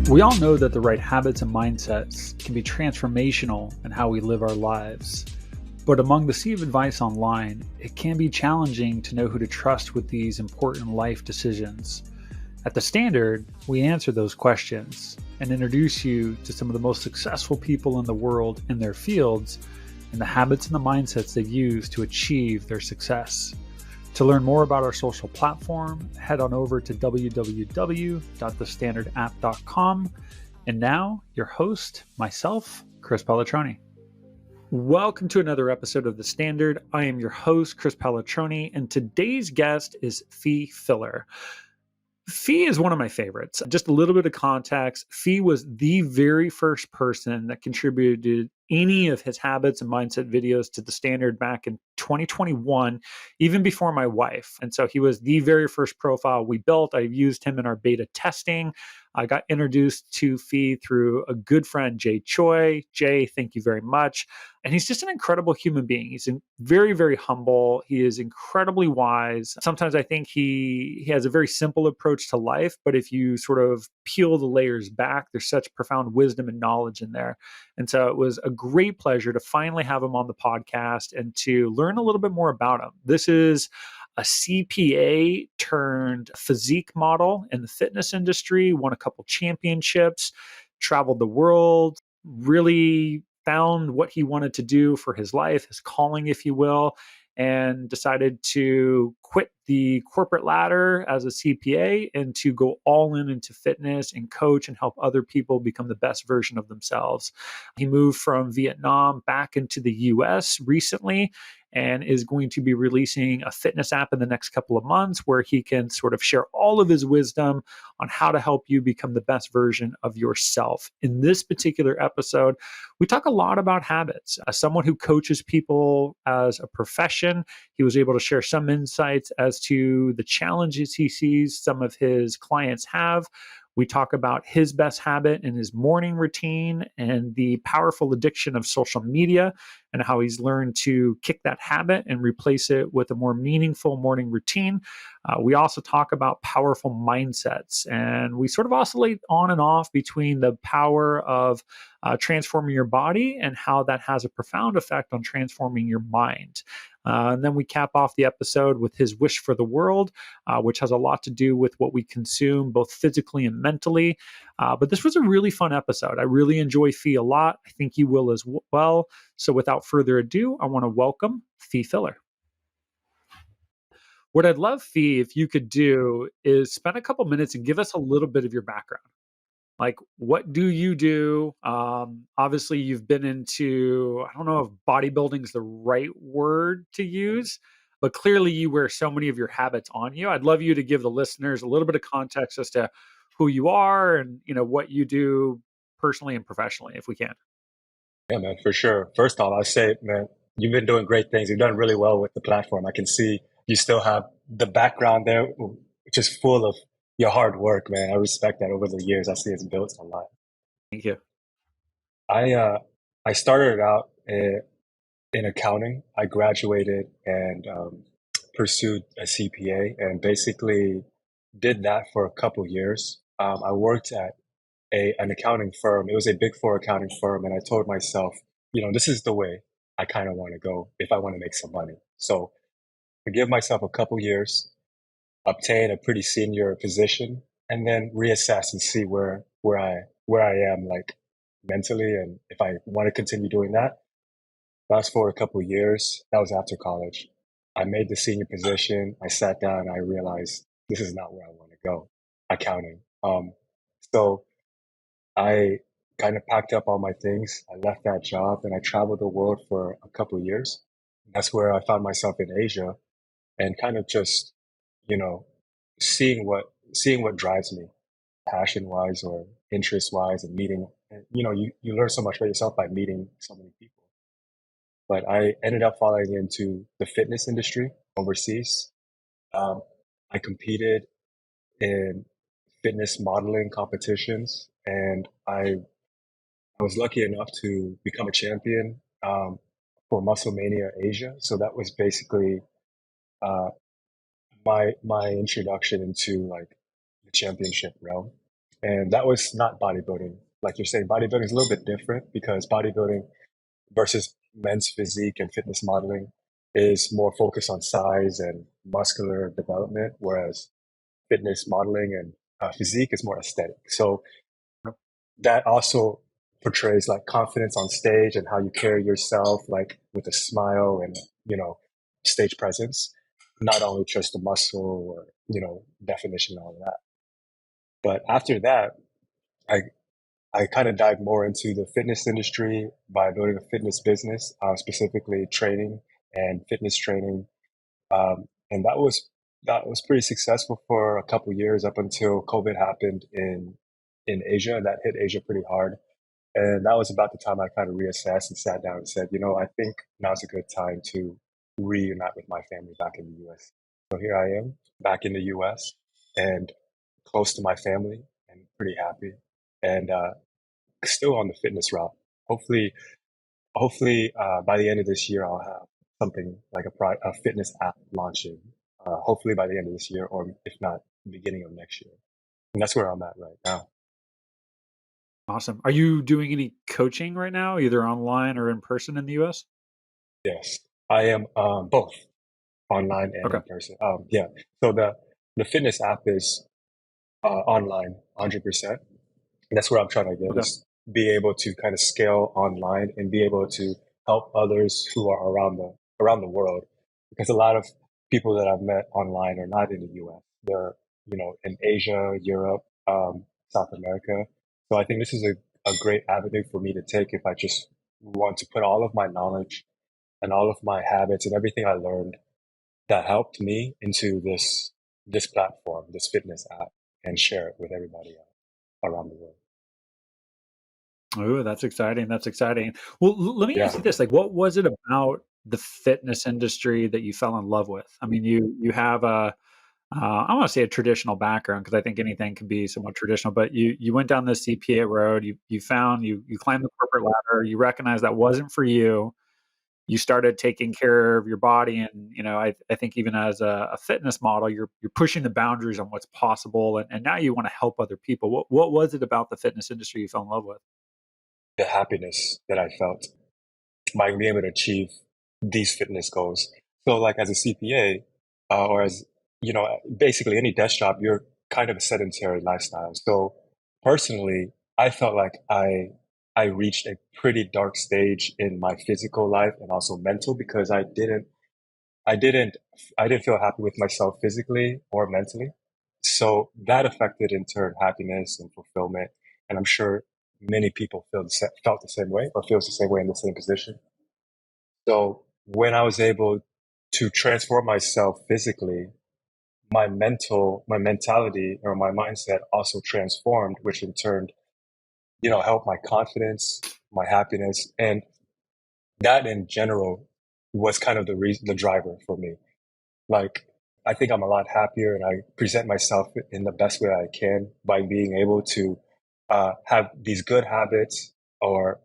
We all know that the right habits and mindsets can be transformational in how we live our lives. But among the sea of advice online, it can be challenging to know who to trust with these important life decisions. At The Standard, we answer those questions and introduce you to some of the most successful people in the world in their fields and the habits and the mindsets they've used to achieve their success. To learn more about our social platform, head on over to www.thestandardapp.com. And now, your host, myself, Chris Pallatroni. Welcome to another episode of The Standard. I am your host, Chris Pallatroni, and today's guest is Fee Filler. Fee is one of my favorites. Just a little bit of context. Fee was the very first person that contributed any of his habits and mindset videos to The Standard back in 2021, even before my wife. And so he was the very first profile we built. I've used him in our beta testing. I got introduced to Fee through a good friend, Jay Choi. Jay, thank you very much. And he's just an incredible human being. He's very, very humble. He is incredibly wise. Sometimes I think he has a very simple approach to life, but if you sort of peel the layers back, there's such profound wisdom and knowledge in there. And so it was a great pleasure to finally have him on the podcast and to learn a little bit more about him. This is a CPA turned physique model in the fitness industry, won a couple championships, traveled the world, really found what he wanted to do for his life, his calling, if you will, and decided to quit the corporate ladder as a CPA and to go all in into fitness and coach and help other people become the best version of themselves. He moved from Vietnam back into the US recently and is going to be releasing a fitness app in the next couple of months where he can sort of share all of his wisdom on how to help you become the best version of yourself. In this particular episode, we talk a lot about habits. As someone who coaches people as a profession, he was able to share some insights as to the challenges he sees some of his clients have. We talk about his best habit and his morning routine and the powerful addiction of social media and how he's learned to kick that habit and replace it with a more meaningful morning routine. We also talk about powerful mindsets, and we sort of oscillate on and off between the power of transforming your body and how that has a profound effect on transforming your mind. And then we cap off the episode with his wish for the world, which has a lot to do with what we consume, both physically and mentally. But this was a really fun episode. I really enjoy Fee a lot. I think you will as well. So without further ado, I want to welcome Fee Filler. What I'd love, Fee, if you could do is spend a couple minutes and give us a little bit of your background. Like, what do you do? Obviously, you've been into, I don't know if bodybuilding is the right word to use, but clearly you wear so many of your habits on you. I'd love you to give the listeners a little bit of context as to who you are and, what you do personally and professionally, if we can. Yeah, man, for sure. First off, I'll say, man, you've been doing great things. You've done really well with the platform. I can see you still have the background there, which is full of your hard work, man. I respect that over the years. I see it's built a lot. Thank you. I started out in accounting. I graduated and pursued a CPA and basically did that for a couple years. I worked at an accounting firm. It was a big four accounting firm. And I told myself, this is the way I kind of want to go if I want to make some money. So I give myself a couple years, obtain a pretty senior position, and then reassess and see where I am like mentally and if I want to continue doing that. Fast forward a couple years, that was after college. I made the senior position. I sat down and I realized this is not where I want to go, accounting. So I kind of packed up all my things. I left that job and I traveled the world for a couple of years. That's where I found myself in Asia and kind of just, you know, seeing what drives me, passion wise or interest wise, and meeting. You learn so much about yourself by meeting so many people. But I ended up falling into the fitness industry overseas. Um, I competed in fitness modeling competitions, and I was lucky enough to become a champion for Muscle Mania Asia. So that was basically uh, my introduction into like the championship realm. And that was not bodybuilding. Like you're saying, bodybuilding is a little bit different because bodybuilding versus men's physique and fitness modeling is more focused on size and muscular development, whereas fitness modeling and physique is more aesthetic. So that also portrays like confidence on stage and how you carry yourself, like with a smile and, you know, stage presence, not only just the muscle or, you know, definition and all of that. But after that, I, I kind of dived more into the fitness industry by building a fitness business, specifically training and fitness training. And that was pretty successful for a couple years up until COVID happened in Asia, and that hit Asia pretty hard. And that was about the time I kind of reassessed and sat down and said, you know, I think now's a good time to reunite with my family back in the US. So here I am back in the US and close to my family and pretty happy and still on the fitness route. Hopefully, hopefully, by the end of this year, I'll have something like a fitness app launching. Hopefully by the end of this year, or if not, beginning of next year. And that's where I'm at right now. Awesome. Are you doing any coaching right now, either online or in person in the US? Yes, I am both online and Okay. in person. Yeah. So the fitness app is online, 100%. And that's where I'm trying to get Okay. is be able to kind of scale online and be able to help others who are around the world. Because a lot of people that I've met online are not in the US. They're, you know, in Asia, Europe, South America. So I think this is a great avenue for me to take if I just want to put all of my knowledge and all of my habits and everything I learned that helped me into this platform, this fitness app, and share it with everybody else around the world. Oh, that's exciting. That's exciting. Well, let me ask Yeah. you this: like, what was it about the fitness industry that you fell in love with? I mean, you have a I want to say a traditional background because I think anything can be somewhat traditional. But you went down the CPA road. You found you climbed the corporate ladder. You recognized that wasn't for you. You started taking care of your body, and I think even as a fitness model, you're pushing the boundaries on what's possible, and now you want to help other people. What was it about the fitness industry you fell in love with? The happiness that I felt by being able to achieve these fitness goals. So, like as a CPA, or as you know, basically any desk job, you're kind of a sedentary lifestyle. So, personally, I felt like I reached a pretty dark stage in my physical life and also mental because I didn't I didn't feel happy with myself physically or mentally. So that affected in turn happiness and fulfillment. And I'm sure many people felt the same way or feels the same way in the same position. So when I was able to transform myself physically, my mentality or my mindset also transformed, which in turn, you know, helped my confidence, my happiness, and that in general was kind of the driver for me. Like, I think I'm a lot happier and I present myself in the best way I can by being able to have these good habits or,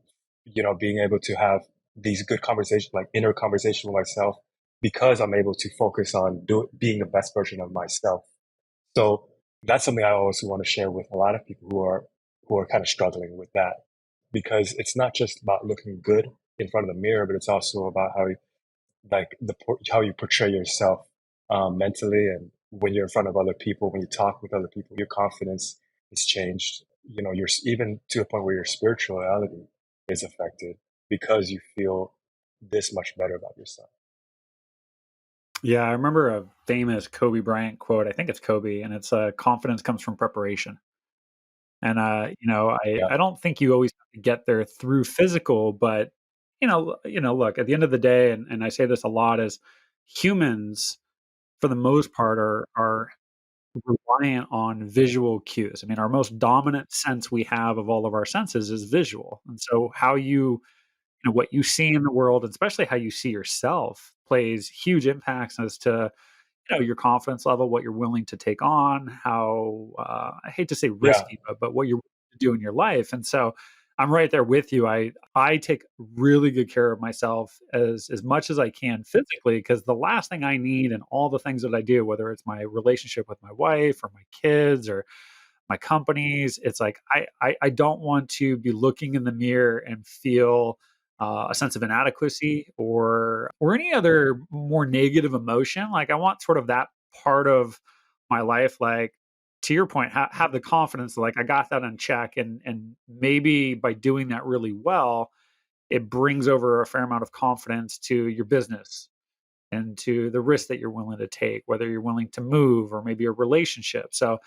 you know, being able to have these good conversations, like inner conversation with myself, because I'm able to focus on being the best version of myself. So that's something I also want to share with a lot of people who are kind of struggling with that because it's not just about looking good in front of the mirror, but it's also about how you portray yourself mentally and when you're in front of other people when you talk with other people your confidence is changed, you know, you're even to a point where your spirituality is affected because you feel this much better about yourself. Yeah, I remember a famous Kobe Bryant quote. I think it's Kobe, and it's confidence comes from preparation. And Yeah, I don't think you always have to get there through physical, but look, at the end of the day, and I say this a lot, is humans for the most part are reliant on visual cues. I mean, our most dominant sense we have of all of our senses is visual. And so how what you see in the world, and especially how you see yourself, plays huge impacts as to your confidence level, what you're willing to take on, how I hate to say yeah, risky, but what you're willing to do in your life. And so I'm right there with you. I take really good care of myself as much as I can physically, because the last thing I need in all the things that I do, whether it's my relationship with my wife or my kids or my companies. It's like I don't want to be looking in the mirror and feel a sense of inadequacy or any other more negative emotion. Like I want sort of that part of my life, like to your point, have the confidence like I got that in check, and maybe by doing that really well, it brings over a fair amount of confidence to your business and to the risk that you're willing to take, whether you're willing to move or maybe a relationship. So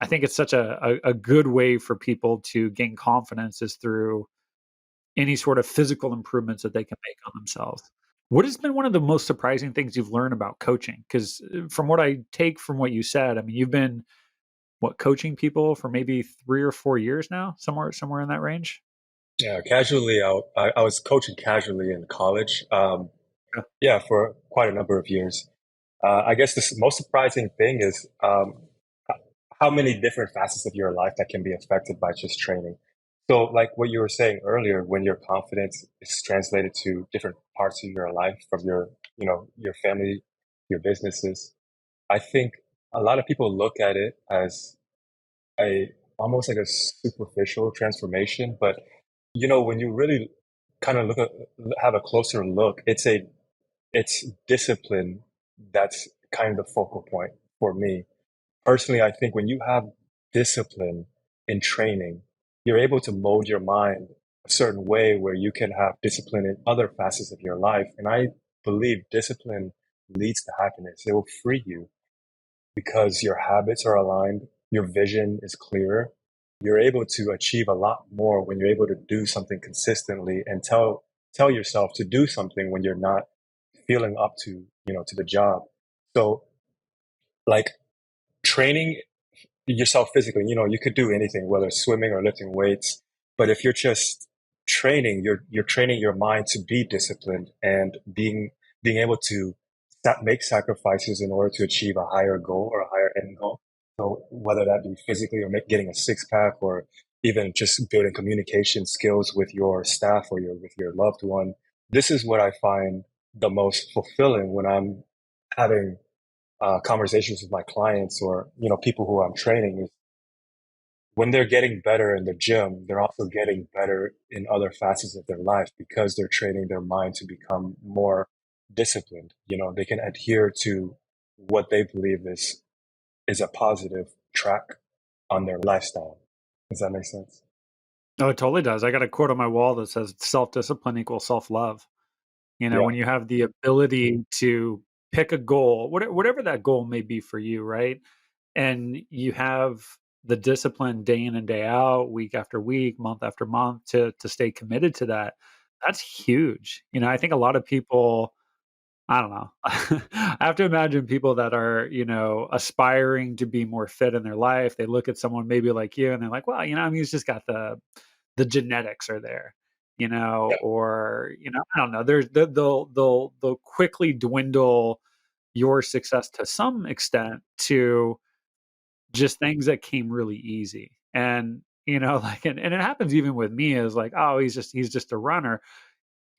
I think it's such a good way for people to gain confidence is through any sort of physical improvements that they can make on themselves. What has been one of the most surprising things you've learned about coaching? Because from what I take from what you said, I mean, you've been what coaching people for maybe 3 or 4 years now, somewhere in that range. Yeah, casually, I was coaching casually in college. Yeah. Yeah, for quite a number of years. I guess the most surprising thing is h- how many different facets of your life that can be affected by just training. So, like what you were saying earlier, when your confidence is translated to different parts of your life, from your family, your businesses, I think a lot of people look at it as a almost like a superficial transformation, but when you really kind of have a closer look, it's discipline that's kind of the focal point for me. Personally, I think when you have discipline in training, you're able to mold your mind a certain way where you can have discipline in other facets of your life. And I believe discipline leads to happiness. It will free you because your habits are aligned, your vision is clearer. You're able to achieve a lot more when you're able to do something consistently and tell yourself to do something when you're not feeling up to the job. So like training yourself physically, you could do anything, whether it's swimming or lifting weights. But if you're just training, you're training your mind to be disciplined and being able to make sacrifices in order to achieve a higher goal or a higher end goal. So whether that be physically or getting a six pack or even just building communication skills with your staff or with your loved one, this is what I find the most fulfilling when I'm having conversations with my clients or people who I'm training is when they're getting better in the gym, they're also getting better in other facets of their life because they're training their mind to become more disciplined. They can adhere to what they believe is a positive track on their lifestyle. Does that make sense? Oh, it totally does. I got a quote on my wall that says self-discipline equals self-love. Yeah, When you have the ability to pick a goal, whatever that goal may be for you, right? And you have the discipline day in and day out, week after week, month after month to stay committed to that. That's huge. I think a lot of people, I don't know. I have to imagine people that are, aspiring to be more fit in their life. They look at someone maybe like you and they're like, well, I mean, he's just got the genetics are there, yeah, or, I don't know. They'll quickly dwindle your success to some extent to just things that came really easy. And, like, and it happens even with me is like, oh, he's just a runner.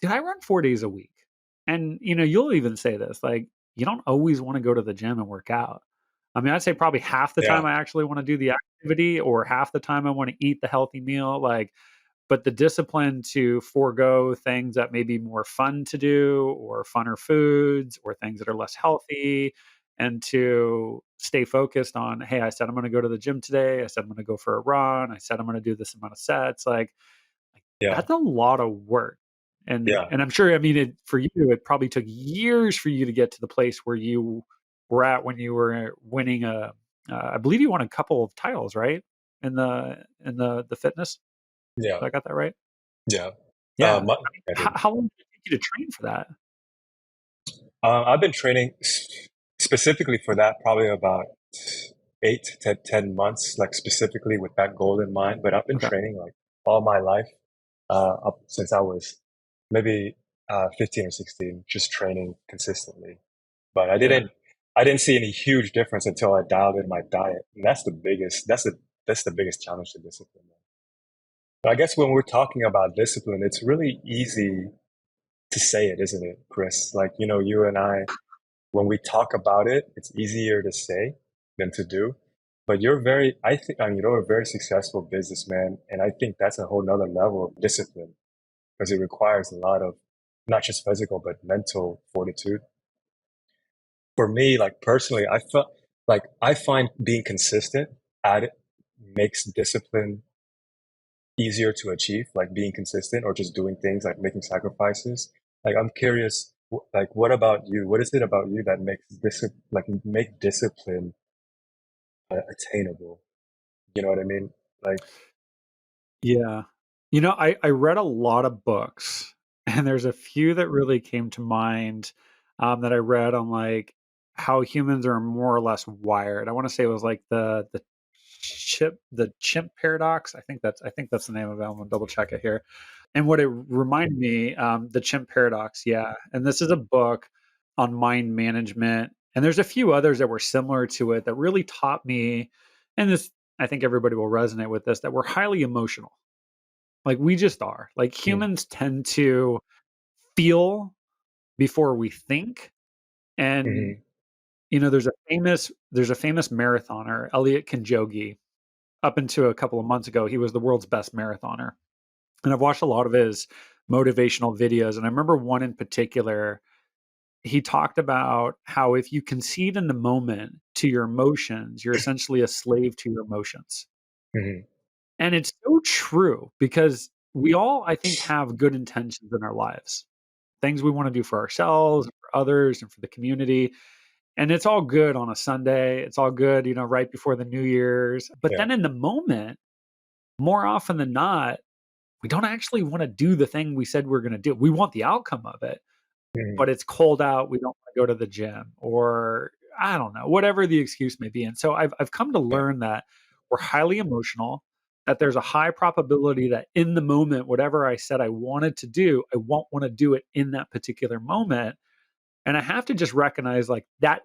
Dude, I run 4 days a week. And, you'll even say this, like, you don't always want to go to the gym and work out. I mean, I'd say probably half the yeah, time I actually want to do the activity or half the time I want to eat the healthy meal. Like, but the discipline to forego things that may be more fun to do or funner foods or things that are less healthy and to stay focused on, hey, I said I'm going to go to the gym today. I said I'm going to go for a run. I said I'm going to do this amount of sets. Like yeah, that's a lot of work. And yeah, and I'm sure, I mean, for you, it probably took years for you to get to the place where you were at when you were winning I believe you won a couple of titles, right? In the fitness. yeah, Did I got that right? yeah. Yeah. I did. How long did it take you to train for that? I've been training specifically for that probably about 8 to 10 months, like specifically with that goal in mind. But I've been Okay. training like all my life, up since I was maybe 15 or 16, just training consistently. But Yeah. I didn't see any huge difference until I dialed in my diet, and that's the biggest challenge to discipline. But I guess when we're talking about discipline, it's really easy to say it, isn't it, Chris? Like you and I when we talk about it, it's easier to say than to do. But you're very, I think, I mean, you're a very successful businessman. And I think that's a whole nother level of discipline because it requires a lot of not just physical, but mental fortitude. For me, like personally, I felt like I find being consistent at it makes discipline easier to achieve, like being consistent or just doing things like making sacrifices. Like I'm curious, like what about you? What is it about you that makes make discipline attainable? You know what I mean? Like, Yeah. I read a lot of books, and there's a few that really came to mind, that I read on, like, how humans are more or less wired. I wanna say it was, like, the chimp paradox. I think that's the name of it. I'm gonna double check it here. And what it reminded me, the chimp paradox, yeah, and this is a book on mind management, and there's a few others that were similar to it that really taught me, and this I think everybody will resonate with this, that we're highly emotional. Like, we just are. Like, mm, humans tend to feel before we think, and, hmm there's a famous marathoner, Elliot Kipchoge. Up until a couple of months ago, he was the world's best marathoner, and I've watched a lot of his motivational videos, and I remember one in particular, he talked about how if you concede in the moment to your emotions, you're essentially a slave to your emotions. hmm And it's so true because we all, I think, have good intentions in our lives. Things we wanna do for ourselves, for others, and for the community, and it's all good on a Sunday, it's all good, right before the New Year's, but yeah, then in the moment, more often than not, we don't actually wanna do the thing we said we're gonna do. We want the outcome of it, hmm but it's cold out, we don't wanna go to the gym, or I don't know, whatever the excuse may be, and so I've come to yeah, learn that we're highly emotional, that there's a high probability that in the moment, whatever I said I wanted to do, I won't wanna do it in that particular moment, and I have to just recognize, like, that's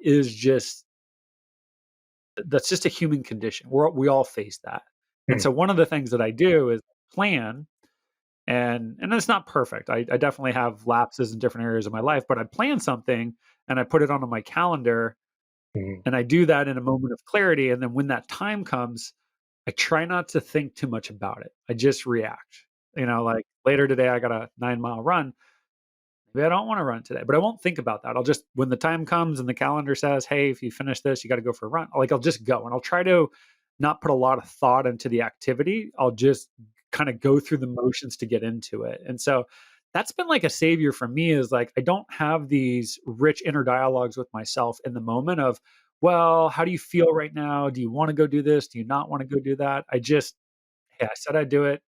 just a human condition. We all face that, and mm, so one of the things that I do is plan, and it's not perfect. I definitely have lapses in different areas of my life, but I plan something and I put it onto my calendar, hmm and I do that in a moment of clarity, and then when that time comes, I try not to think too much about it. I just react. Like later today, I got a 9-mile run. Maybe I don't want to run today, but I won't think about that. I'll just, when the time comes and the calendar says, hey, if you finish this, you got to go for a run. Like, I'll just go and I'll try to not put a lot of thought into the activity. I'll just kind of go through the motions to get into it. And so that's been like a savior for me, is like, I don't have these rich inner dialogues with myself in the moment of, well, how do you feel right now? Do you want to go do this? Do you not want to go do that? I just, hey, I said I'd do it.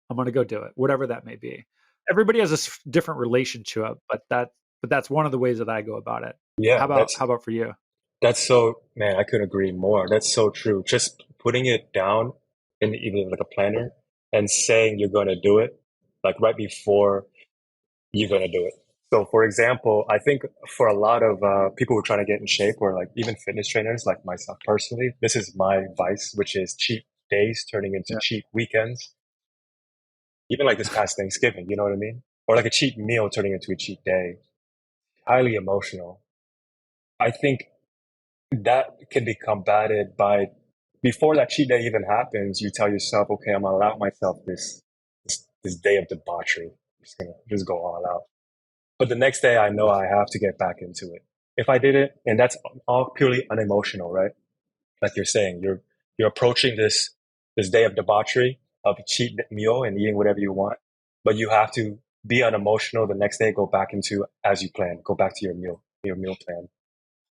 I'm gonna go do it, whatever that may be. Everybody has a different relationship to it, but that's one of the ways that I go about it. yeah. How about That's how about for you? that's so man. I couldn't agree more. That's so true. Just putting it down in even like a planner and saying you're going to do it, like right before you're going to do it. So, for example, I think for a lot of people who are trying to get in shape, or like even fitness trainers, like myself personally, this is my vice, which is cheat days turning into Yeah. cheat weekends. Even like this past Thanksgiving, you know what I mean? Or like a cheat meal turning into a cheat day. Highly emotional. I think that can be combated by before that cheat day even happens. You tell yourself, okay, I'm gonna allow myself this day of debauchery. I'm just gonna just go all out. But the next day, I know I have to get back into it. If I did it, and that's all purely unemotional, right? Like you're saying, you're approaching this day of debauchery, of a cheat meal and eating whatever you want, but you have to be unemotional the next day. Go back into as you plan. Go back to your meal plan,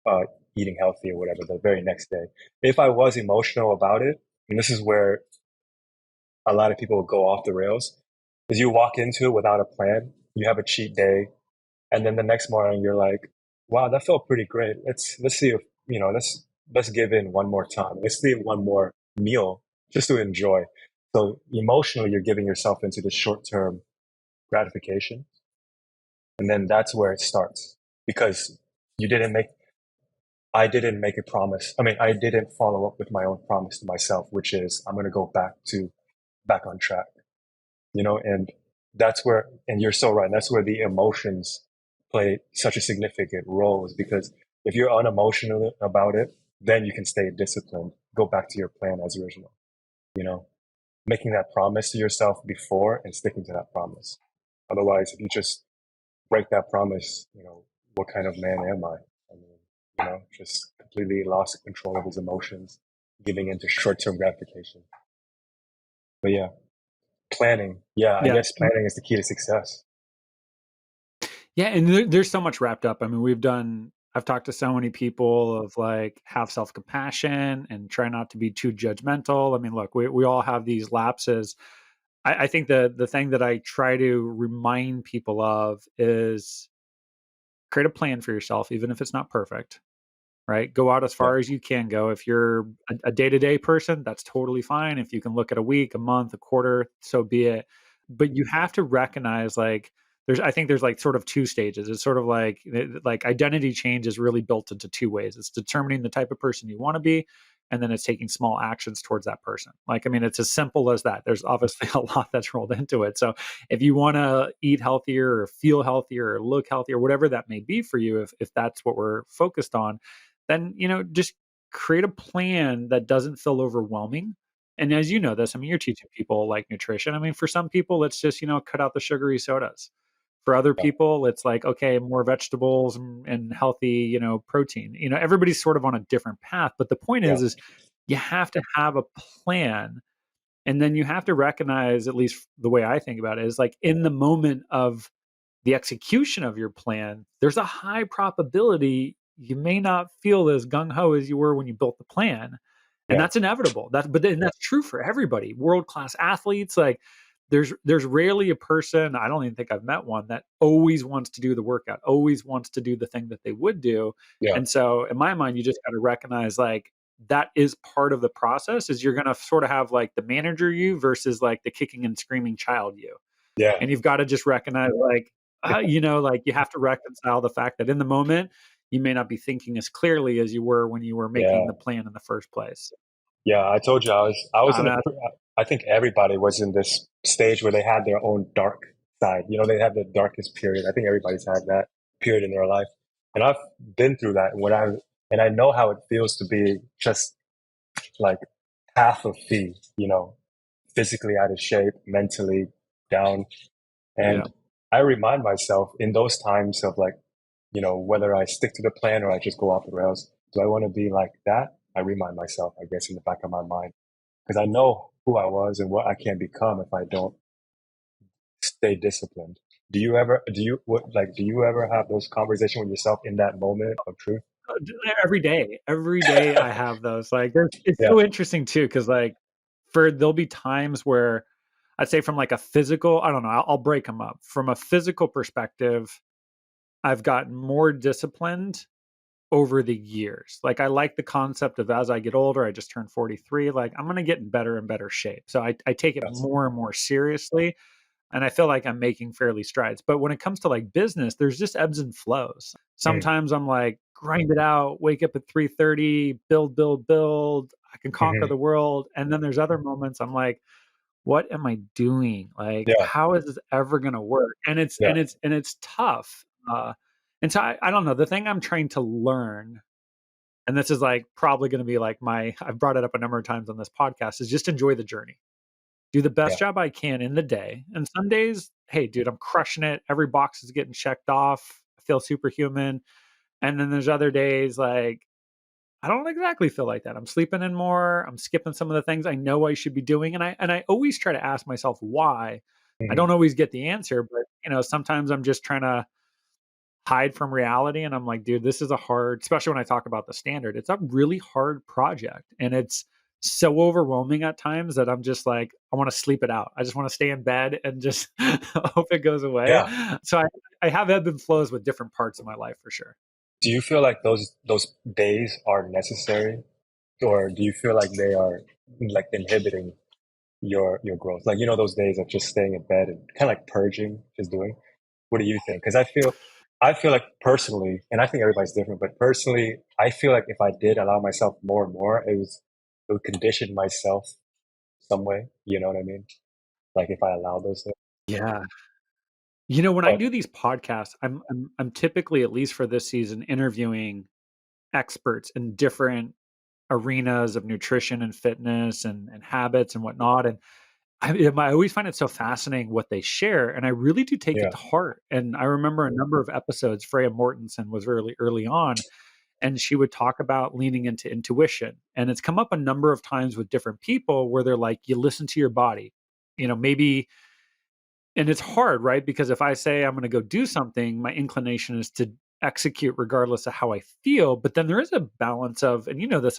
uh, eating healthy or whatever. The very next day, if I was emotional about it, and this is where a lot of people go off the rails, is you walk into it without a plan. You have a cheat day, and then the next morning you're like, wow, that felt pretty great. Let's see if let's give in one more time. Let's see one more meal just to enjoy. So emotionally you're giving yourself into the short term gratification. And then that's where it starts. Because you didn't make I didn't make a promise. I mean, I didn't follow up with my own promise to myself, which is I'm gonna go back on track. And that's where, and you're so right, that's where the emotions play such a significant role, is because if you're unemotional about it, then you can stay disciplined. go back to your plan as original. You know, making that promise to yourself before and sticking to that promise. Otherwise, if you just break that promise, what kind of man am I? I mean, just completely lost control of his emotions, giving into short-term gratification. But yeah, planning. Yeah, I Yeah. guess planning is the key to success. Yeah, and there's so much wrapped up. I mean, I've talked to so many people of like have self-compassion and try not to be too judgmental. I mean, look, we all have these lapses. I think the thing that I try to remind people of is create a plan for yourself, even if it's not perfect, right? Go out as Yeah, far as you can go. If you're a day-to-day person, that's totally fine. If you can look at a week, a month, a quarter, so be it. But you have to recognize like I think there's like sort of two stages. It's sort of like identity change is really built into two ways. It's determining the type of person you want to be, and then it's taking small actions towards that person. Like, I mean, it's as simple as that. There's obviously a lot that's rolled into it. So if you want to eat healthier or feel healthier or look healthier, whatever that may be for you, if that's what we're focused on, then just create a plan that doesn't feel overwhelming. And as you know this, I mean, you're teaching people like nutrition. I mean, for some people, it's just cut out the sugary sodas. For other yeah, people, it's like, okay, more vegetables and healthy, protein. Everybody's sort of on a different path. But the point yeah, is you have to have a plan, and then you have to recognize, at least the way I think about it, is like in the moment of the execution of your plan, there's a high probability you may not feel as gung ho as you were when you built the plan. And yeah, that's inevitable. But then that's true for everybody. World class athletes, like there's rarely a person, I don't even think I've met one, that always wants to do the workout, always wants to do the thing that they would do. yeah, And so in my mind, you just got to recognize like that is part of the process. Is you're going to sort of have like the manager you versus like the kicking and screaming child you, yeah, and you've got to just recognize like like you have to reconcile the fact that in the moment you may not be thinking as clearly as you were when you were making yeah, the plan in the first place. yeah. I told you I was in a. uh, I think everybody was in this stage where they had their own dark side. They had the darkest period. I think everybody's had that period in their life, and I've been through that. And I know how it feels to be just like half of fee. Physically out of shape, mentally down. yeah. And I remind myself in those times of like, whether I stick to the plan or I just go off the rails, do I want to be like that? I remind myself, I guess, in the back of my mind, because I know who I was and what I can become if I don't stay disciplined. Do you ever have those conversations with yourself in that moment of truth? Every day I have those, like it's Yeah, so interesting too, because like there'll be times where I'd say from like a physical, I don't know, I'll break them up from a physical perspective. I've gotten more disciplined over the years. Like, I like the concept of as I get older, I just turned 43, like, I'm gonna get in better and better shape. So I take it yes. more and more seriously, and I feel like I'm making fairly strides. But when it comes to like business, there's just ebbs and flows. Mm, Sometimes I'm like, grind it out, wake up at 3:30, build, build, build. I can conquer hmm. the world. And then there's other moments I'm like, what am I doing? Like, Yeah, how is this ever gonna work? And it's yeah, and it's and it's tough. And so I don't know. The thing I'm trying to learn, and this is like probably going to be like I've brought it up a number of times on this podcast, is just enjoy the journey. Do the best yeah, job I can in the day. And some days, hey, dude, I'm crushing it. Every box is getting checked off. I feel superhuman. And then there's other days like I don't exactly feel like that. I'm sleeping in more. I'm skipping some of the things I know I should be doing. And I always try to ask myself why. I hmm, don't always get the answer, but sometimes I'm just trying to hide from reality, and I'm like, dude, this is a hard, especially when I talk about the standard, it's a really hard project, and it's so overwhelming at times that I'm just like, I want to sleep it out. I just want to stay in bed and just hope it goes away. yeah. So I have ebb and flows with different parts of my life for sure. Do you feel like those days are necessary, or do you feel like they are like inhibiting your growth? Like those days of just staying in bed and kind of like purging, just doing. What do you think? Because I feel like personally, and I think everybody's different, but personally, I feel like if I did allow myself more and more, it would condition myself some way. You know what I mean? Like if I allow those things. Yeah. When I But do these podcasts, I'm typically, at least for this season, interviewing experts in different arenas of nutrition and fitness and habits and whatnot. And I always find it so fascinating what they share, and I really do take it Yeah. to heart. And I remember a number of episodes. Freya Mortensen was really early on, and she would talk about leaning into intuition. And it's come up a number of times with different people where they're like, you listen to your body, maybe. And it's hard, right? Because if I say I'm going to go do something, my inclination is to execute regardless of how I feel. But then there is a balance of, and this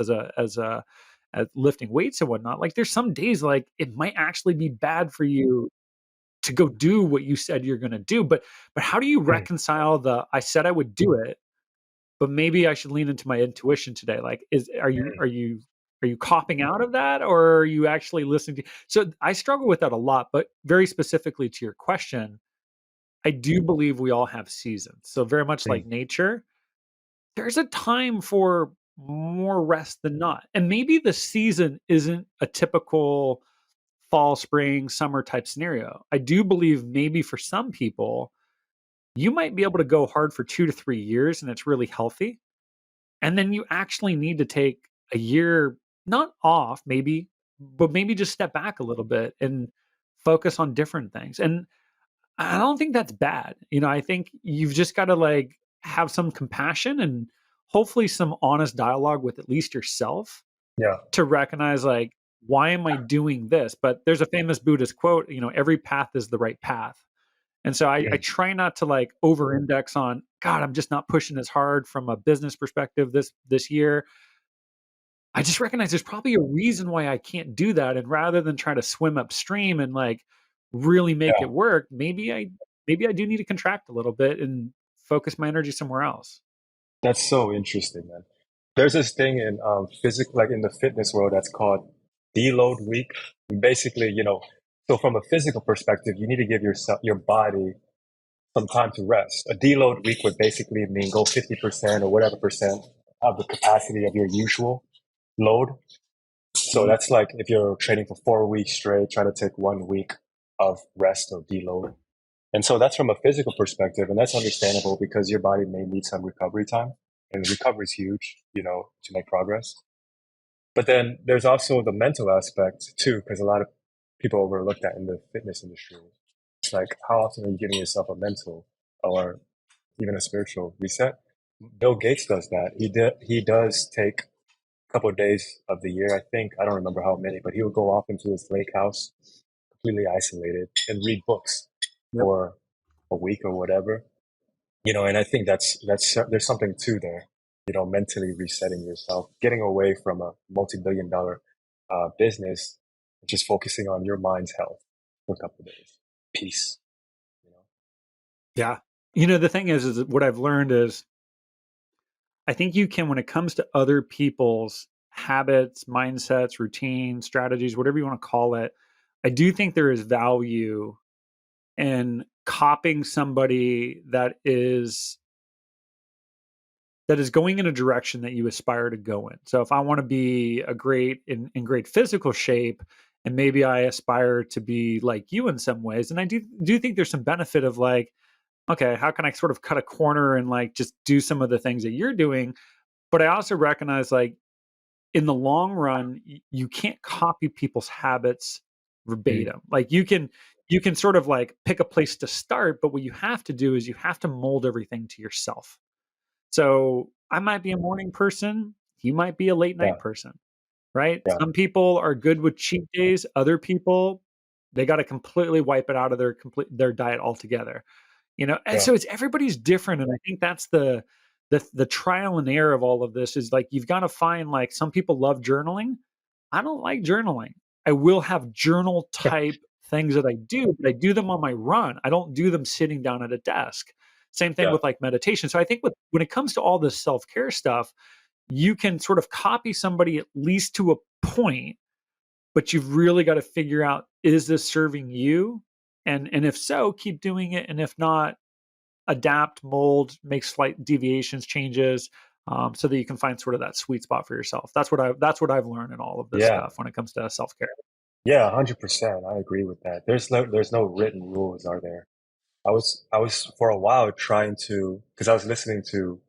as lifting weights and whatnot. Like there's some days like it might actually be bad for you to go do what you said you're going to do. But how do you Mm, reconcile the I said I would do it, but maybe I should lean into my intuition today? Like, are you mm, are you are you copping out of that, or are you actually listening to? So I struggle with that a lot. But very specifically to your question, I do believe we all have seasons. So very much mm. like nature, there's a time for more rest than not. And maybe the season isn't a typical fall, spring, summer type scenario. I do believe maybe for some people, you might be able to go hard for 2 to 3 years and it's really healthy. And then you actually need to take a year, not off maybe, but maybe just step back a little bit and focus on different things. And I don't think that's bad. I think you've just got to like have some compassion and hopefully some honest dialogue with at least yourself Yeah. to recognize like, why am I doing this? But there's a famous Buddhist quote, every path is the right path. And so I Mm, try not to like over index on God, I'm just not pushing as hard from a business perspective this year. I just recognize there's probably a reason why I can't do that. And rather than try to swim upstream and like really make yeah. it work, maybe I do need to contract a little bit and focus my energy somewhere else. That's so interesting, man. There's this thing in physical, like in the fitness world, that's called deload week. Basically, so from a physical perspective, you need to give your body some time to rest. A deload week would basically mean go 50% or whatever percent of the capacity of your usual load. So Mhm. that's like if you're training for 4 weeks straight, try to take 1 week of rest or deload. And so that's from a physical perspective, and that's understandable because your body may need some recovery time, and recovery is huge, to make progress. But then there's also the mental aspect too, because a lot of people overlook that in the fitness industry. It's like, how often are you giving yourself a mental or even a spiritual reset? Bill Gates does that. He does take a couple of days of the year, I think. I don't remember how many, but he would go off into his lake house, completely isolated, and read books Yep. for a week or whatever. And I think that's there's something to there. Mentally resetting yourself, getting away from a multi-billion-dollar business, just focusing on your mind's health for a couple of days, peace. You know, Yeah. The thing is that what I've learned is I think you can, when it comes to other people's habits, mindsets, routines, strategies, whatever you want to call it, I do think there is value in copying somebody that is going in a direction that you aspire to go in. So if I want to be a in great physical shape, and maybe I aspire to be like you in some ways, and I do think there's some benefit of like, okay, how can I sort of cut a corner and like just do some of the things that you're doing? But I also recognize like in the long run, you can't copy people's habits mm, verbatim. Like you can sort of like pick a place to start, but what you have to do is you have to mold everything to yourself. So I might be a morning person, you might be a late yeah, night person, right? yeah, Some people are good with cheat days, other people, they got to completely wipe it out of their diet altogether. And yeah, so it's everybody's different, and I think that's the trial and error of all of this is like you've got to find like some people love journaling. I don't like journaling. I will have journal type things that I do, but I do them on my run. I don't do them sitting down at a desk. Same thing yeah, with like meditation. So I think when it comes to all this self-care stuff, you can sort of copy somebody at least to a point, but you've really got to figure out, is this serving you? And if so, keep doing it. And if not, adapt, mold, make slight deviations, changes, so that you can find sort of that sweet spot for yourself. That's what I've learned in all of this yeah, stuff when it comes to self care. yeah. 100%. I agree with that. There's no written rules, are there? I was for a while trying to, because I was listening to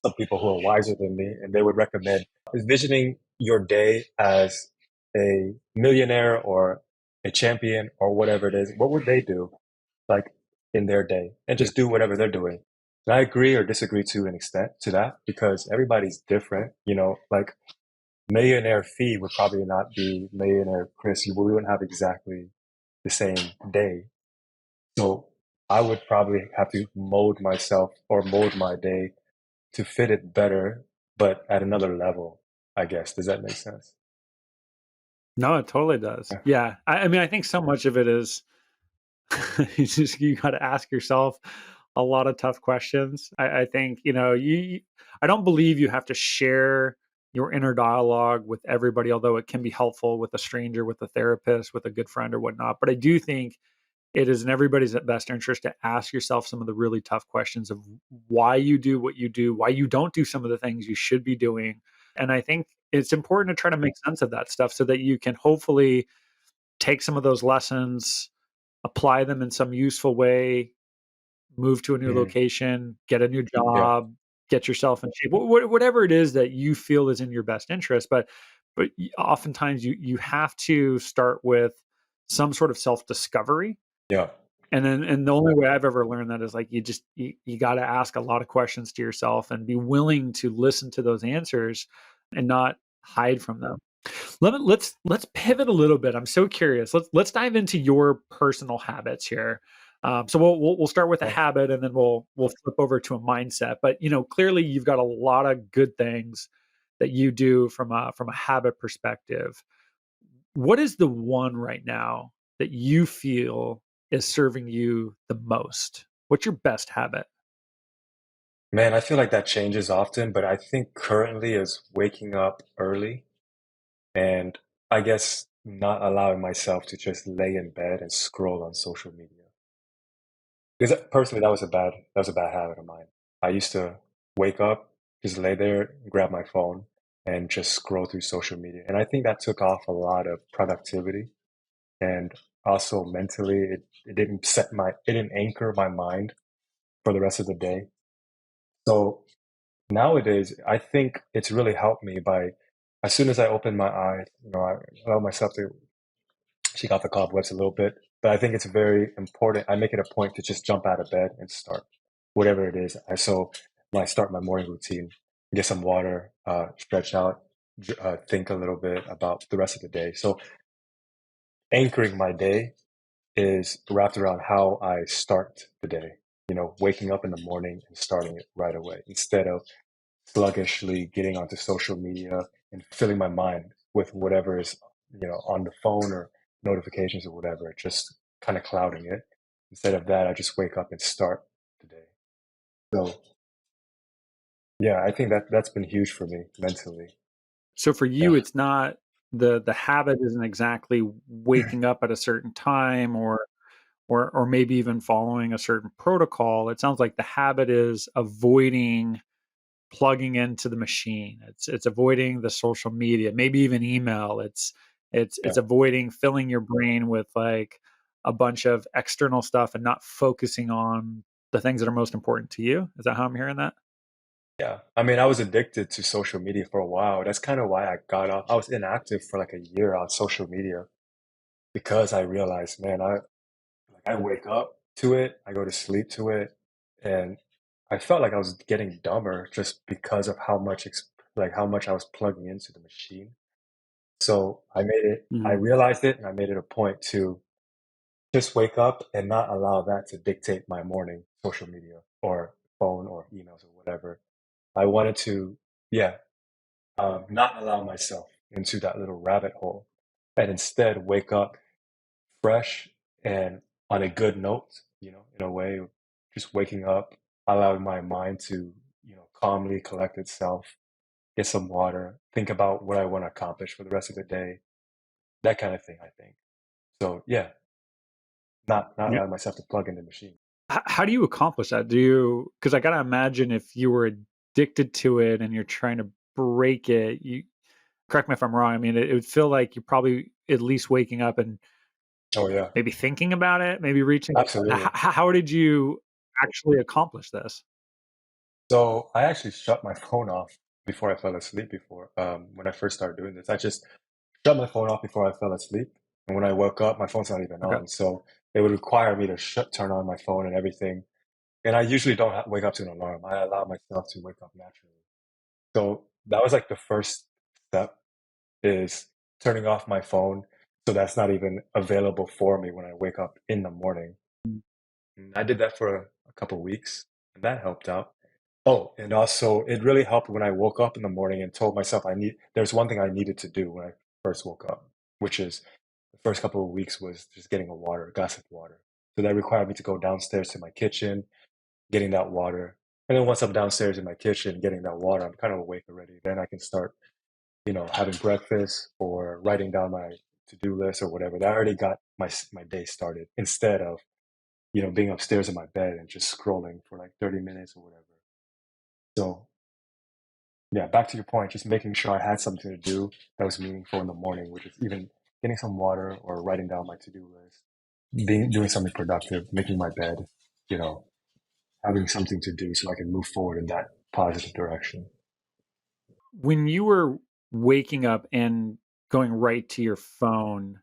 some people who are wiser than me, and they would recommend envisioning your day as a millionaire or a champion or whatever it is, what would they do like in their day and Yeah. just do whatever they're doing? And I agree or disagree to an extent to that because everybody's different. Like millionaire fee would probably not be millionaire Chris. We wouldn't have exactly the same day. So I would probably have to mold myself or mold my day to fit it better, but at another level, I guess. Does that make sense? No, it totally does. Yeah. Yeah. I mean, I think so much of it is you got to ask yourself a lot of tough questions. I think, I don't believe you have to share your inner dialogue with everybody, although it can be helpful with a stranger, with a therapist, with a good friend or whatnot. But I do think it is in everybody's best interest to ask yourself some of the really tough questions of why you do what you do, why you don't do some of the things you should be doing. And I think it's important to try to make sense of that stuff so that you can hopefully take some of those lessons, apply them in some useful way, move to a new Mhm. location, get a new Yeah. job, get yourself in shape, whatever it is that you feel is in your best interest. But oftentimes you have to start with some sort of self discovery, Yeah. and the only way I've ever learned that is like you got to ask a lot of questions to yourself and be willing to listen to those answers and not hide from them. Let's pivot a little bit. I'm so curious. Let's dive into your personal habits here. So we'll start with a Okay. habit, and then we'll flip over to a mindset. But clearly you've got a lot of good things that you do from a habit perspective. What is the one right now that you feel is serving you the most? What's your best habit? Man, I feel like that changes often, but I think currently is waking up early and I guess not allowing myself to just lay in bed and scroll on social media. Because personally, that was a bad habit of mine. I used to wake up, just lay there, grab my phone, and just scroll through social media. And I think that took off a lot of productivity and also mentally it didn't anchor my mind for the rest of the day. So nowadays, I think it's really helped me by as soon as I open my eyes, I allow myself to shake off the cobwebs a little bit. But I think it's very important. I make it a point to just jump out of bed and start whatever it is. So when I start my morning routine, get some water, stretch out, think a little bit about the rest of the day. So anchoring my day is wrapped around how I start the day. Waking up in the morning and starting it right away instead of sluggishly getting onto social media and filling my mind with whatever is, on the phone or notifications or whatever, just kind of clouding it. Instead of that, I just wake up and start the day. So yeah, I think that's been huge for me mentally. So for you, Yeah. it's not the habit isn't exactly waking up at a certain time or maybe even following a certain protocol. It sounds like the habit is avoiding plugging into the machine. It's avoiding the social media, maybe even email. It's Yeah. avoiding filling your brain with like a bunch of external stuff and not focusing on the things that are most important to you. Is that how I'm hearing that? Yeah. I mean, I was addicted to social media for a while. That's kind of why I got off. I was inactive for like a year on social media because I realized, man, I wake up to it, I go to sleep to it, and I felt like I was getting dumber just because of how much I was plugging into the machine. So I Mhm. realized it, and I made it a point to just wake up and not allow that to dictate my morning social media or phone or emails or whatever. I wanted to, yeah, not allow myself into that little rabbit hole and instead wake up fresh and on a good note, in a way of just waking up, allowing my mind to, calmly collect itself, get some water, think about what I want to accomplish for the rest of the day, that kind of thing, I think. So yeah, not Yeah. allowing myself to plug in the machine. How do you accomplish that? Do you, because I gotta imagine if you were addicted to it and you're trying to break it, you correct me if I'm wrong. I mean, it would feel like you're probably at least waking up and Oh yeah, maybe thinking about it, maybe reaching. absolutely. How did you actually accomplish this? So I actually shut my phone off before I fell asleep before. When I first started doing this, I just shut my phone off before I fell asleep. And when I woke up, my phone's not even Okay. on. So it would require me to turn on my phone and everything. And I usually don't wake up to an alarm. I allow myself to wake up naturally. So that was like the first step is turning off my phone so that's not even available for me when I wake up in the morning. And I did that for a couple weeks, and that helped out. Oh, and also it really helped when I woke up in the morning and told myself there's one thing I needed to do when I first woke up, which is the first couple of weeks was just getting a glass of water. So that required me to go downstairs to my kitchen, getting that water. And then once I'm downstairs in my kitchen getting that water, I'm kind of awake already. Then I can start, having breakfast or writing down my to-do list or whatever. That already got my day started instead of being upstairs in my bed and just scrolling for like 30 minutes or whatever. So, yeah, back to your point, just making sure I had something to do that was meaningful in the morning, which is even getting some water or writing down my to-do list, doing something productive, making my bed, you know, having something to do so I can move forward in that positive direction. When you were waking up and going right to your phone,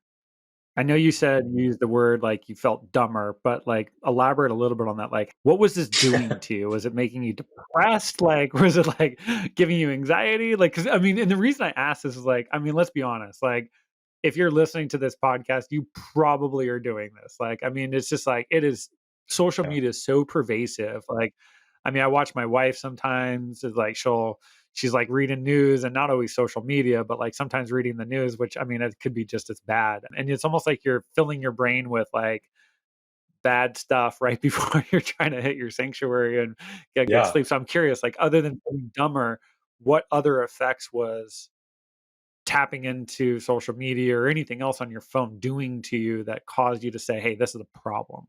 I know you said you used the word like you felt dumber, but like elaborate a little bit on that. Like, what was this doing to you? Was it making you depressed? Like, was it like giving you anxiety? Like, cause I mean, and the reason I asked this is like, I mean, let's be honest. Like, if you're listening to this podcast, you probably are doing this. Like, I mean, it's just like it is social Yeah. media is so pervasive. Like, I mean, I watch my wife sometimes is like she's like reading news and not always social media, but like sometimes reading the news, which I mean, it could be just as bad. And it's almost like you're filling your brain with like bad stuff right before you're trying to hit your sanctuary and get good Yeah. sleep. So I'm curious, like, other than feeling dumber, what other effects was tapping into social media or anything else on your phone doing to you that caused you to say, hey, this is a problem?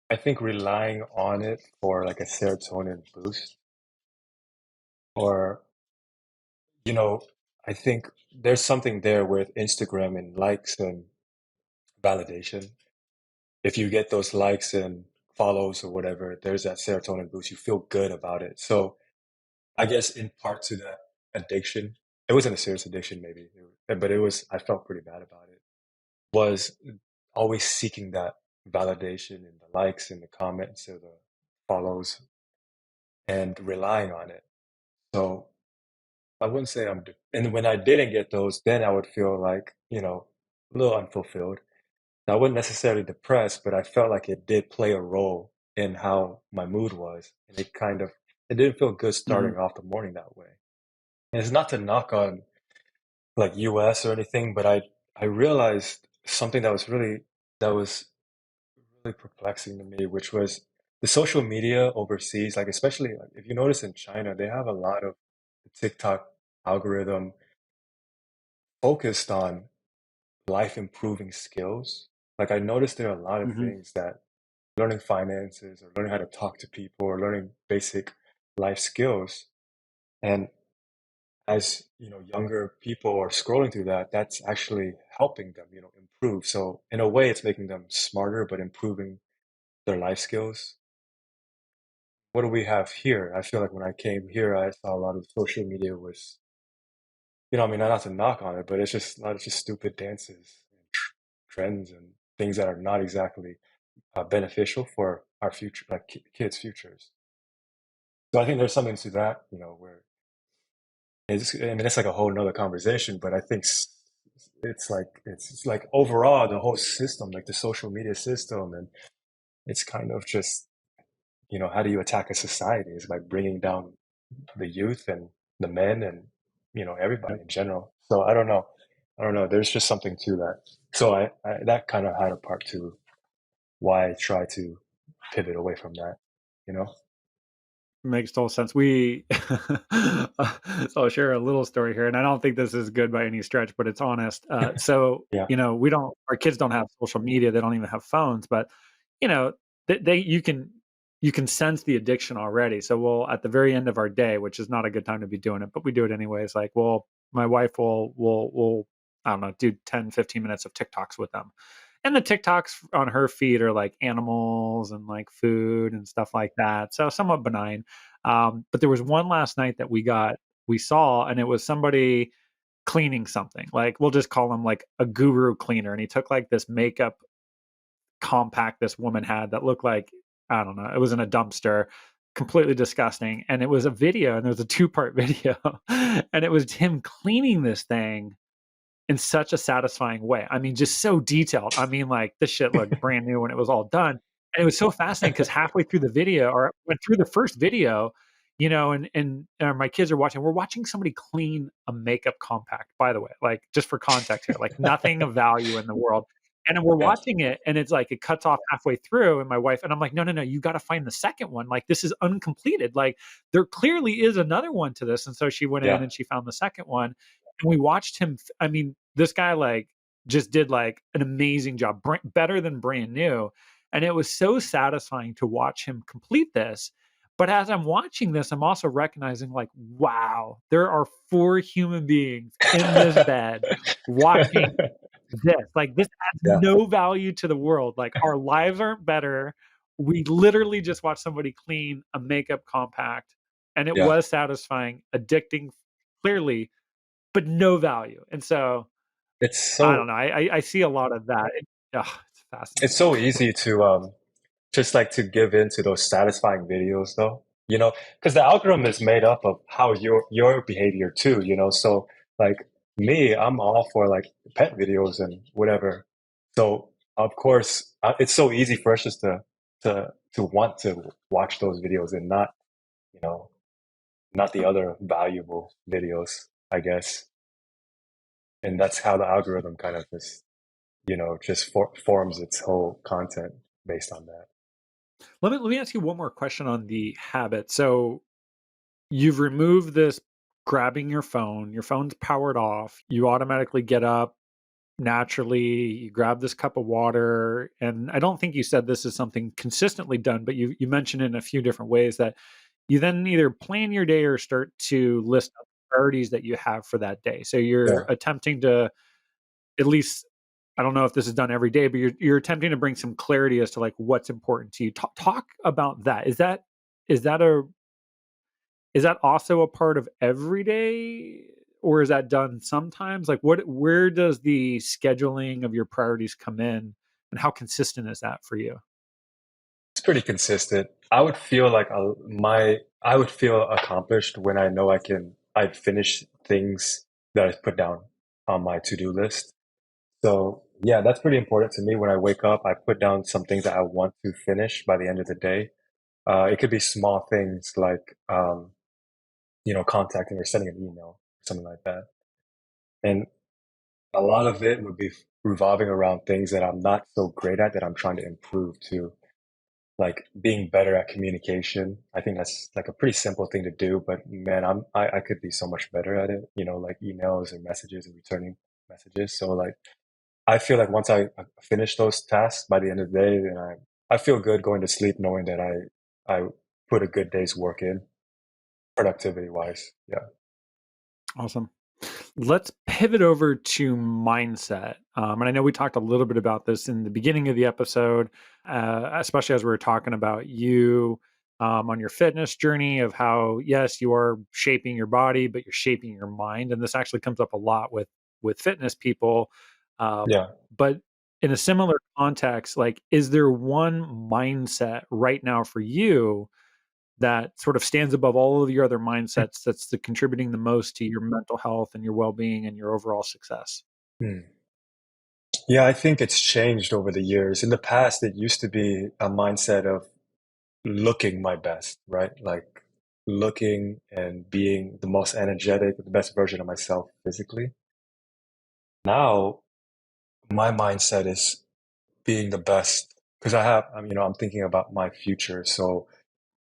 I think relying on it for like a serotonin boost or, you know, I think there's something there with Instagram and likes and validation. If you get those likes and follows or whatever, there's that serotonin boost. You feel good about it. So I guess in part to that addiction, it wasn't a serious addiction, maybe, but I felt pretty bad about it, was always seeking that validation and the likes and the comments or the follows and relying on it. So I wouldn't say and when I didn't get those, then I would feel like, a little unfulfilled. I wasn't necessarily depressed, but I felt like it did play a role in how my mood was. And it didn't feel good Mhm. starting off the morning that way. And it's not to knock on like US or anything, but I realized something that was really perplexing to me, which was the social media overseas, like especially like if you notice in China, they have a lot of the TikTok algorithm focused on life improving skills. Like I noticed there are a lot of Mhm. things that learning finances or learning how to talk to people or learning basic life skills. And as younger people are scrolling through that, that's actually helping them, improve. So in a way, it's making them smarter, but improving their life skills. What do we have here? I feel like when I came here, I saw a lot of social media was, I mean, not to knock on it, but it's just a lot of just stupid dances and trends and things that are not exactly beneficial for our future, like kids' futures. So I think there's something to that, where I mean, it's like a whole nother conversation, but I think it's like overall the whole system, like the social media system, and it's kind of just, how do you attack a society? It's by bringing down the youth and the men and, Yeah. everybody in general. So I don't know. I don't know. There's just something to that. So that kind of had a part to why I try to pivot away from that, you know? Makes total sense. So I'll share a little story here, and I don't think this is good by any stretch, but it's honest. So, Yeah. our kids don't have social media. They don't even have phones, but, you know, they you can sense the addiction already. So we'll, at the very end of our day, which is not a good time to be doing it, but we do it anyways. Like, my wife will, I don't know, do 10, 15 minutes of TikToks with them. And the TikToks on her feed are like animals and like food and stuff like that. So somewhat benign. But there was one last night that we saw, and it was somebody cleaning something. Like we'll just call him like a guru cleaner, and he took like this makeup compact this woman had that looked like, I don't know, it was in a dumpster, completely disgusting. And it was a video, and there was a two-part video, and it was him cleaning this thing in such a satisfying way. I mean, just so detailed. I mean, like this shit looked brand new when it was all done. And it was so fascinating because halfway through the video, or went through the first video, and my kids are watching. We're watching somebody clean a makeup compact. By the way, like just for context here, like nothing of value in the world. And then we're Yeah, watching it, and it's like it cuts off halfway through. And my wife and I'm like, no, no, no, you got to find the second one. Like this is uncompleted. Like there clearly is another one to this. And so she went in yeah, and she found the second one, and we watched him. I mean, this guy like just did like an amazing job, better than brand new. And it was so satisfying to watch him complete this. But as I'm watching this, I'm also recognizing like, wow, there are four human beings in this bed watching this. Like this adds yeah, no value to the world. Like our lives aren't better. We literally just watched somebody clean a makeup compact, and it yeah. was satisfying, addicting, clearly, but no value. And so It's I don't so know. I see a lot of that. It's it's fascinating. so easy to just like to give in to those satisfying videos though, because the algorithm is made up of how your behavior too, so like me, I'm all for like pet videos and whatever. So of course it's so easy for us just to want to watch those videos and not, you know not the other valuable videos, I guess. And that's how the algorithm kind of just, just forms its whole content based on that. Let me ask you one more question on the habit. So you've removed this grabbing your phone's powered off, you automatically get up naturally, you grab this cup of water, and I don't think you said this is something consistently done, but you mentioned in a few different ways that you then either plan your day or start to list out priorities that you have for that day. So you're Yeah. attempting to, at least, I don't know if this is done every day, but you're attempting to bring some clarity as to like what's important to you. Talk about that. Is that a is that also a part of every day, or is that done sometimes? Like where does the scheduling of your priorities come in, and how consistent is that for you? It's pretty consistent. I would feel like I would feel accomplished when I know I've finished things that I put down on my to-do list. So yeah, that's pretty important to me. When I wake up, I put down some things that I want to finish by the end of the day. It could be small things like, contacting or sending an email, something like that. And a lot of it would be revolving around things that I'm not so great at that I'm trying to improve too. Like being better at communication. I think that's like a pretty simple thing to do, but man, I could be so much better at it, like emails and messages and returning messages. So like I feel like once I finish those tasks by the end of the day, then I feel good going to sleep knowing that I put a good day's work in productivity wise. Yeah. Awesome. Let's pivot over to mindset. And I know we talked a little bit about this in the beginning of the episode, especially as we were talking about you on your fitness journey of how, yes, you are shaping your body, but you're shaping your mind. And this actually comes up a lot with fitness people. Uh, Yeah. but in a similar context, like, is there one mindset right now for you that sort of stands above all of your other mindsets that's the contributing the most to your mental health and your well-being and your overall success? Hmm. Yeah, I think it's changed over the years. In the past, it used to be a mindset of looking my best, right? Like looking and being the most energetic, the best version of myself physically. Now, my mindset is being the best because I'm thinking about my future. So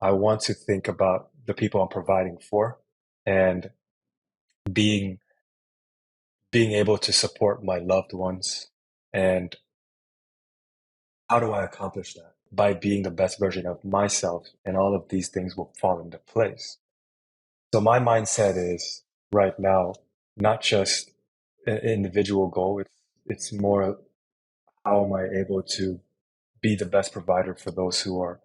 I want to think about the people I'm providing for and being being able to support my loved ones. And how do I accomplish that? By being the best version of myself, and all of these things will fall into place. So my mindset is right now not just an individual goal. It's more, how am I able to be the best provider for those who are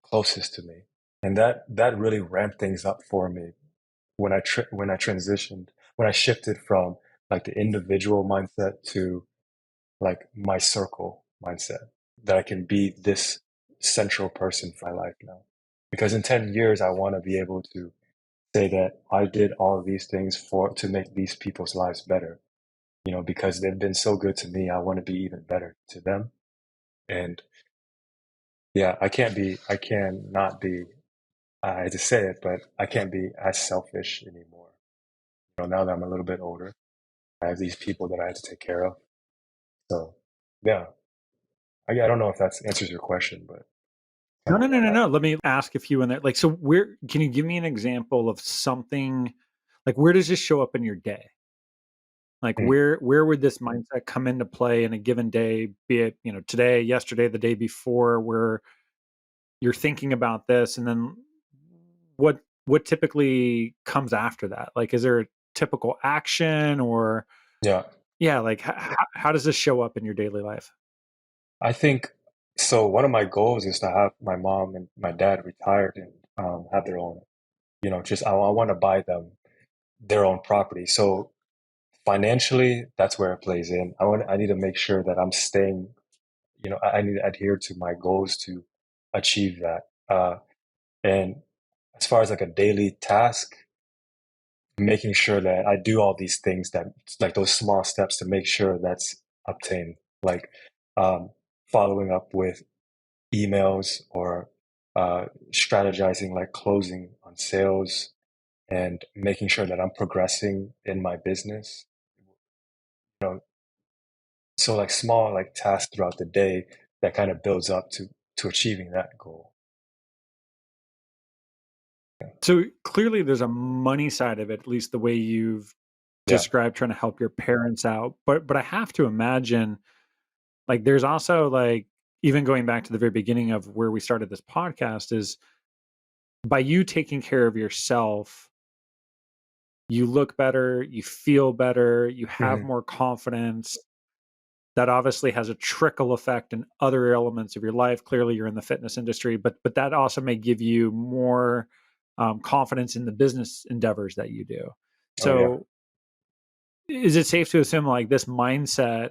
closest to me? And that really ramped things up for me when I transitioned, when I shifted from like the individual mindset to like my circle mindset, that I can be this central person for my life now. Because in 10 years, I want to be able to say that I did all of these things for to make these people's lives better, because they've been so good to me. I want to be even better to them. And yeah, I cannot be, I hate to say it, but I can't be as selfish anymore. Now that I'm a little bit older, I have these people that I have to take care of. So yeah, I don't know if that answers your question, but No, kind of no, where no, I'm no, at. no. Let me ask a few in there. Like, so where can you give me an example of something like where does this show up in your day? Like Mm, where would this mindset come into play in a given day, be it, today, yesterday, the day before, where you're thinking about this and then what typically comes after that? Like is there a typical action or yeah, yeah, like how does this show up in your daily life? I think so. One of my goals is to have my mom and my dad retired and have their own, just I want to buy them their own property. So financially, that's where it plays in. I need to make sure that I'm staying, I need to adhere to my goals to achieve that. And as far as like a daily task, making sure that I do all these things that like those small steps to make sure that's obtained, like um, following up with emails or strategizing like closing on sales and making sure that I'm progressing in my business. You know, so like small like tasks throughout the day that kind of builds up to achieving that goal. So clearly there's a money side of it, at least the way you've Yeah. described trying to help your parents out. But I have to imagine like there's also like even going back to the very beginning of where we started this podcast is by you taking care of yourself, you look better, you feel better, you have Hmm. more confidence. That obviously has a trickle effect in other elements of your life. Clearly, you're in the fitness industry, but that also may give you more confidence in the business endeavors that you do. Oh yeah. So, is it safe to assume like this mindset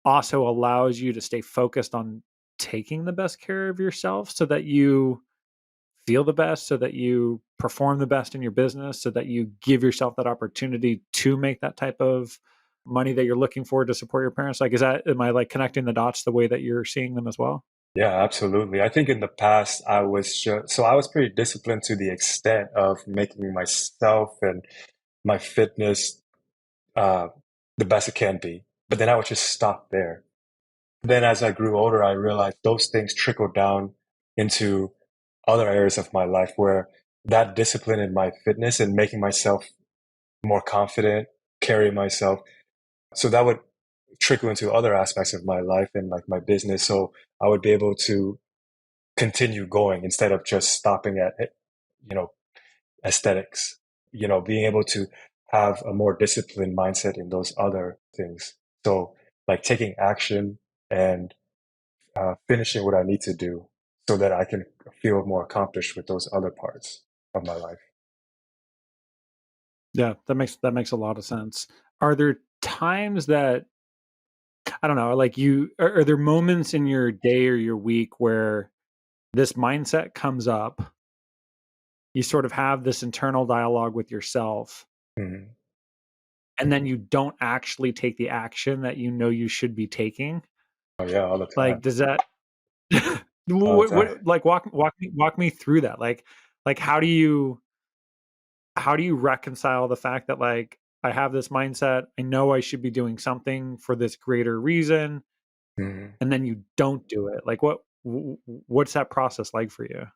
also allows you to stay focused on taking the best care of yourself so that you feel the best, so that you perform the best in your business, so that you give yourself that opportunity to make that type of money that you're looking for to support your parents? Like, am I like connecting the dots the way that you're seeing them as well? Yeah, absolutely. I think in the past I was pretty disciplined to the extent of making myself and my fitness uh, the best it can be. But then I would just stop there. Then as I grew older, I realized those things trickled down into other areas of my life where that discipline in my fitness and making myself more confident, carry myself. So that would trickle into other aspects of my life and like my business. So I would be able to continue going instead of just stopping at, you know, aesthetics, being able to have a more disciplined mindset in those other things. So like taking action and finishing what I need to do so that I can feel more accomplished with those other parts of my life. Yeah, that makes a lot of sense. Are there times that I don't know, like are there moments in your day or your week where this mindset comes up? You sort of have this internal dialogue with yourself, Mhm. and then you don't actually take the action that you know you should be taking. Oh yeah, all the Like, time, does that all the time. like walk me through that? Like how do you reconcile the fact that like I have this mindset, I know I should be doing something for this greater reason, Mhm. and then you don't do it? Like what's that process like for you?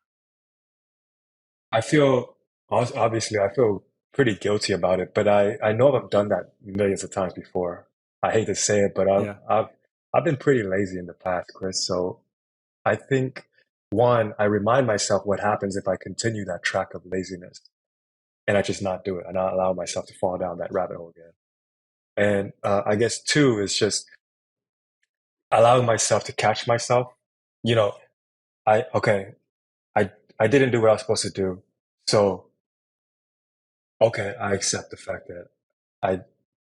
I feel obviously I feel pretty guilty about it, but I know I've done that millions of times before. I hate to say it, but Yeah. I've been pretty lazy in the past, Chris. So I think one, I remind myself what happens if I continue that track of laziness and I just not do it and not allow myself to fall down that rabbit hole again. And I guess two is just allowing myself to catch myself. You know, I okay, I didn't do what I was supposed to do. So, okay, I accept the fact that I